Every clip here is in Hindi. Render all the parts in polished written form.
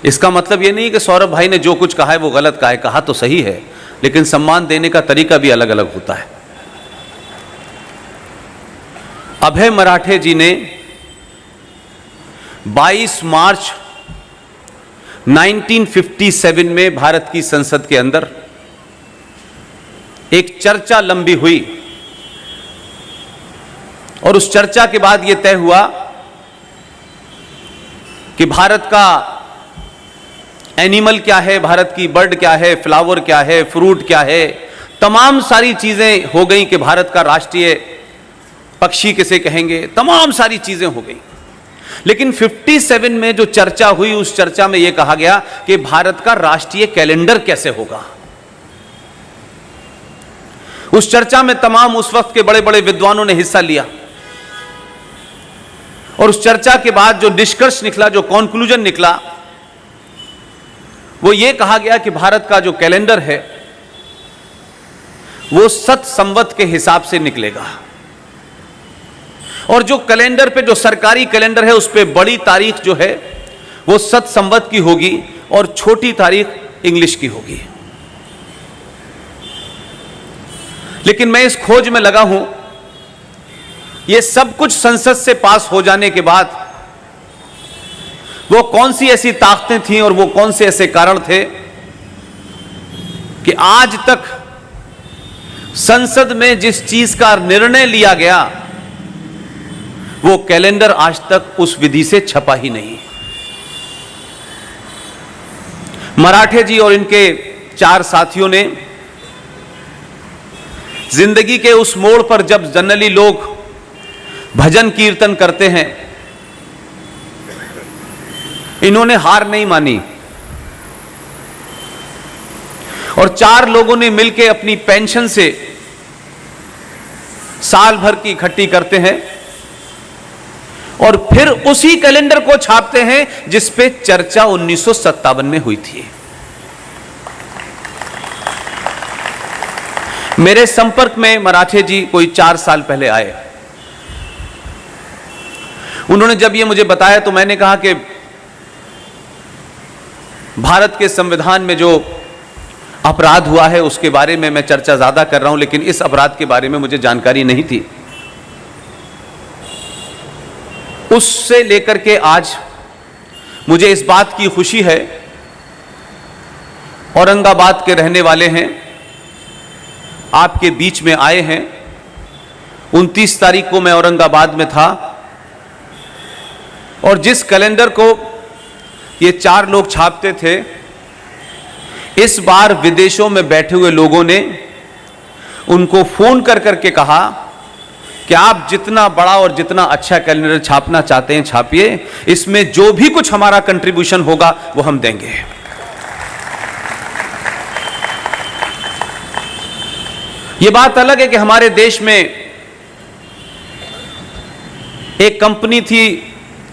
इसका मतलब ये नहीं कि सौरभ भाई ने जो कुछ कहा है वो गलत कहा है, कहा तो सही है, लेकिन सम्मान देने का तरीका भी अलग अलग होता है। अभय मराठे जी ने 22 मार्च 1957 में भारत की संसद के अंदर एक चर्चा लंबी हुई और उस चर्चा के बाद यह तय हुआ कि भारत का एनिमल क्या है, भारत की बर्ड क्या है, फ्लावर क्या है, फ्रूट क्या है, तमाम सारी चीजें हो गई कि भारत का राष्ट्रीय पक्षी किसे कहेंगे, तमाम सारी चीजें हो गई। लेकिन 57 में जो चर्चा हुई उस चर्चा में यह कहा गया कि भारत का राष्ट्रीय कैलेंडर कैसे होगा। उस चर्चा में तमाम उस वक्त के बड़े बड़े विद्वानों ने हिस्सा लिया और उस चर्चा के बाद जो निष्कर्ष निकला, जो कॉन्क्लूजन निकला, वो ये कहा गया कि भारत का जो कैलेंडर है वो सत संवत के हिसाब से निकलेगा और जो कैलेंडर पे, जो सरकारी कैलेंडर है, उस पे बड़ी तारीख जो है वो सत संवत की होगी और छोटी तारीख इंग्लिश की होगी। लेकिन मैं इस खोज में लगा हूं, ये सब कुछ संसद से पास हो जाने के बाद वो कौन सी ऐसी ताकतें थीं और वो कौन से ऐसे कारण थे कि आज तक संसद में जिस चीज का निर्णय लिया गया वो कैलेंडर आज तक उस विधि से छपा ही नहीं। मराठे जी और इनके 4 साथियों ने जिंदगी के उस मोड़ पर, जब जनरली लोग भजन कीर्तन करते हैं, इन्होंने हार नहीं मानी और 4 लोगों ने मिलकर अपनी पेंशन से साल भर की इकट्ठी करते हैं और फिर उसी कैलेंडर को छापते हैं जिस पे चर्चा 1957 में हुई थी। मेरे संपर्क में मराठे जी कोई 4 साल पहले आए। उन्होंने जब ये मुझे बताया तो मैंने कहा कि भारत के संविधान में जो अपराध हुआ है उसके बारे में मैं चर्चा ज्यादा कर रहा हूं, लेकिन इस अपराध के बारे में मुझे जानकारी नहीं थी। उससे लेकर के आज मुझे इस बात की खुशी है, औरंगाबाद के रहने वाले हैं, आपके बीच में आए हैं। 29 तारीख को मैं औरंगाबाद में था और जिस कैलेंडर को ये 4 लोग छापते थे, इस बार विदेशों में बैठे हुए लोगों ने उनको फोन कर करके कहा कि आप जितना बड़ा और जितना अच्छा कैलेंडर छापना चाहते हैं छापिए, इसमें जो भी कुछ हमारा कंट्रीब्यूशन होगा वो हम देंगे। ये बात अलग है कि हमारे देश में एक कंपनी थी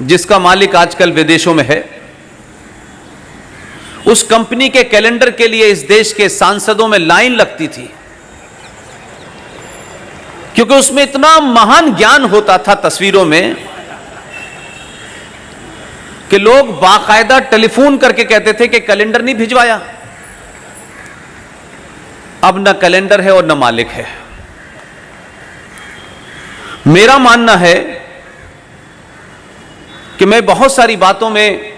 जिसका मालिक आजकल विदेशों में है। उस कंपनी के कैलेंडर के लिए इस देश के सांसदों में लाइन लगती थी, क्योंकि उसमें इतना महान ज्ञान होता था तस्वीरों में कि लोग बाकायदा टेलीफोन करके कहते थे कि कैलेंडर नहीं भिजवाया। अब न कैलेंडर है और न मालिक है। मेरा मानना है कि मैं बहुत सारी बातों में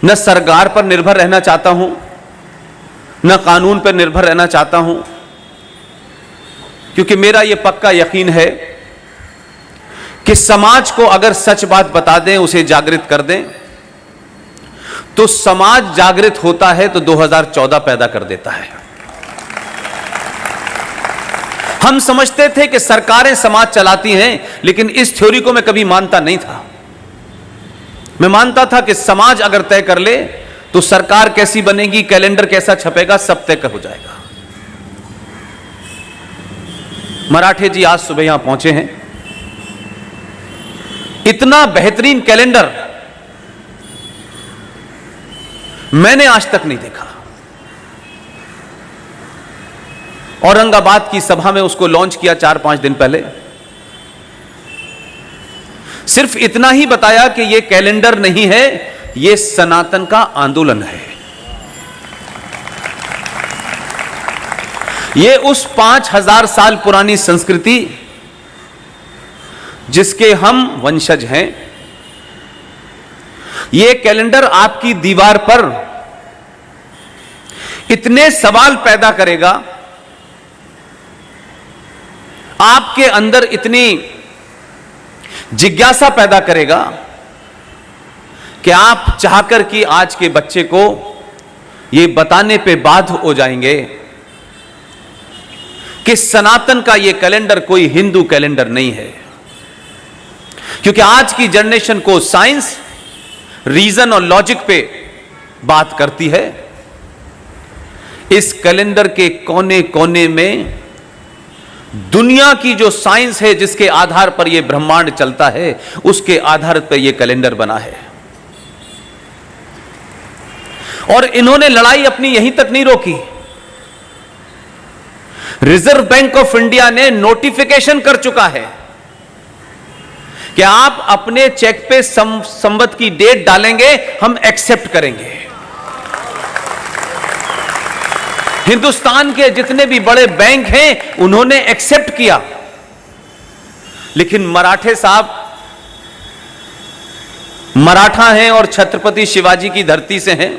न सरकार पर निर्भर रहना चाहता हूं, न कानून पर निर्भर रहना चाहता हूं, क्योंकि मेरा यह पक्का यकीन है कि समाज को अगर सच बात बता दें, उसे जागृत कर दें, तो समाज जागृत होता है तो 2014 पैदा कर देता है। हम समझते थे कि सरकारें समाज चलाती हैं, लेकिन इस थ्योरी को मैं कभी मानता नहीं था। मैं मानता था कि समाज अगर तय कर ले तो सरकार कैसी बनेगी, कैलेंडर कैसा छपेगा, सब तय हो जाएगा। मराठे जी आज सुबह यहां पहुंचे हैं। इतना बेहतरीन कैलेंडर मैंने आज तक नहीं देखा। औरंगाबाद की सभा में उसको लॉन्च किया 4-5 दिन पहले। सिर्फ इतना ही बताया कि यह कैलेंडर नहीं है, यह सनातन का आंदोलन है। यह उस 5000 साल पुरानी संस्कृति जिसके हम वंशज हैं, यह कैलेंडर आपकी दीवार पर इतने सवाल पैदा करेगा, आपके अंदर इतनी जिज्ञासा पैदा करेगा कि आप चाहकर कि आज के बच्चे को यह बताने पे बाध्य हो जाएंगे कि सनातन का यह कैलेंडर कोई हिंदू कैलेंडर नहीं है। क्योंकि आज की जनरेशन को साइंस, रीजन और लॉजिक पे बात करती है। इस कैलेंडर के कोने कोने में दुनिया की जो साइंस है, जिसके आधार पर यह ब्रह्मांड चलता है, उसके आधार पर यह कैलेंडर बना है। और इन्होंने लड़ाई अपनी यहीं तक नहीं रोकी। रिजर्व बैंक ऑफ इंडिया ने नोटिफिकेशन कर चुका है कि आप अपने चेक पे संवत की डेट डालेंगे, हम एक्सेप्ट करेंगे। हिंदुस्तान के जितने भी बड़े बैंक हैं, उन्होंने एक्सेप्ट किया। लेकिन मराठे साहब मराठा हैं और छत्रपति शिवाजी की धरती से हैं।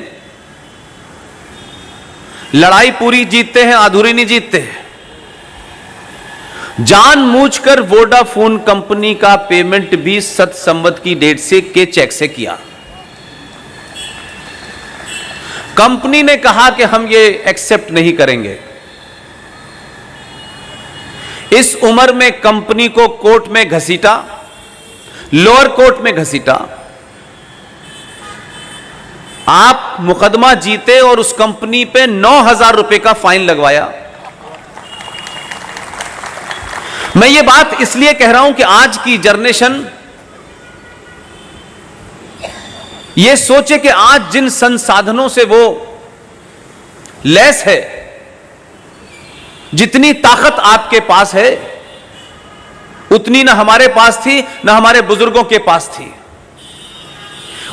लड़ाई पूरी जीतते हैं, अधूरी नहीं जीतते। जानबूझकर वोडाफोन कंपनी का पेमेंट भी सत संवत की डेट से के चेक से किया। कंपनी ने कहा कि हम ये एक्सेप्ट नहीं करेंगे। इस उम्र में कंपनी को कोर्ट में घसीटा, लोअर कोर्ट में घसीटा। आप मुकदमा जीते और उस कंपनी पे 9,000 रुपए का फाइन लगवाया। मैं ये बात इसलिए कह रहा हूं कि आज की जनरेशन ये सोचे कि आज जिन संसाधनों से वो लैस है, जितनी ताकत आपके पास है, उतनी ना हमारे पास थी, ना हमारे बुजुर्गों के पास थी।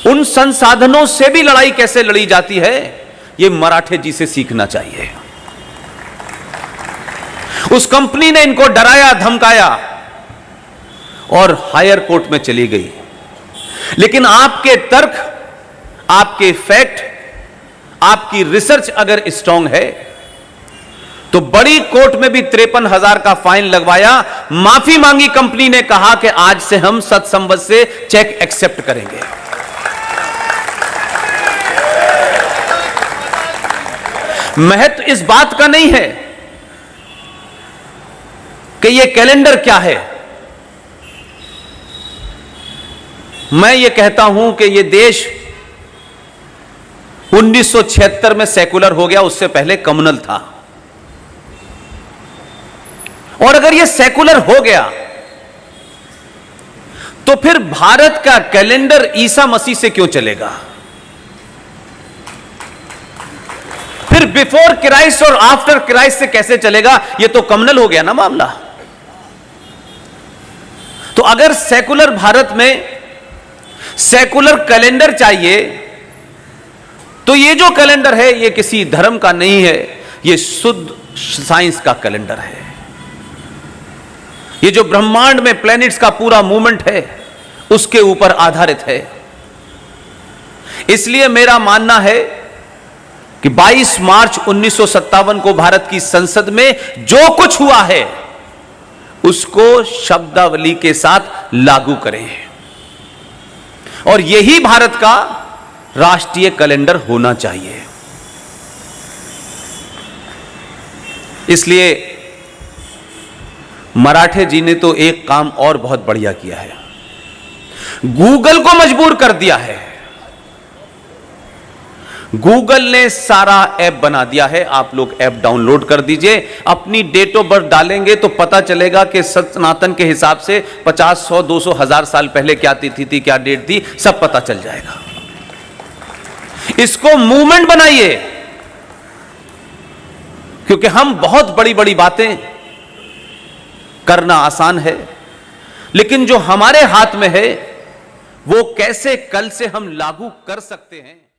उन संसाधनों से भी लड़ाई कैसे लड़ी जाती है, ये मराठे जी से सीखना चाहिए। उस कंपनी ने इनको डराया, धमकाया और हायर कोर्ट में चली गई। लेकिन आपके तर्क, आपके फैक्ट, आपकी रिसर्च अगर स्ट्रांग है तो बड़ी कोर्ट में भी 53,000 का फाइन लगवाया। माफी मांगी कंपनी ने, कहा कि आज से हम सत्संवत से चेक एक्सेप्ट करेंगे। महत्व इस बात का नहीं है कि यह कैलेंडर क्या है। मैं यह कहता हूं कि यह देश 1976 में सेकुलर हो गया, उससे पहले कम्युनल था। और अगर यह सेकुलर हो गया तो फिर भारत का कैलेंडर ईसा मसीह से क्यों चलेगा? फिर बिफोर क्राइस्ट और आफ्टर क्राइस्ट से कैसे चलेगा? यह तो कम्युनल हो गया ना मामला। तो अगर सेकुलर भारत में सेकुलर कैलेंडर चाहिए तो ये जो कैलेंडर है ये किसी धर्म का नहीं है, ये शुद्ध साइंस का कैलेंडर है। ये जो ब्रह्मांड में प्लैनेट्स का पूरा मूवमेंट है उसके ऊपर आधारित है। इसलिए मेरा मानना है कि 22 मार्च 1957 को भारत की संसद में जो कुछ हुआ है उसको शब्दावली के साथ लागू करें और यही भारत का राष्ट्रीय कैलेंडर होना चाहिए। इसलिए मराठे जी ने तो एक काम और बहुत बढ़िया किया है, गूगल को मजबूर कर दिया है। गूगल ने सारा ऐप बना दिया है। आप लोग ऐप डाउनलोड कर दीजिए, अपनी डेट ऑफ बर्थ डालेंगे तो पता चलेगा कि सनातन के हिसाब से 50, 100, 200, 1000 साल पहले क्या तिथि थी, क्या डेट थी, सब पता चल जाएगा। इसको मूवमेंट बनाइए, क्योंकि हम बहुत बड़ी बड़ी बातें करना आसान है, लेकिन जो हमारे हाथ में है वो कैसे कल से हम लागू कर सकते हैं।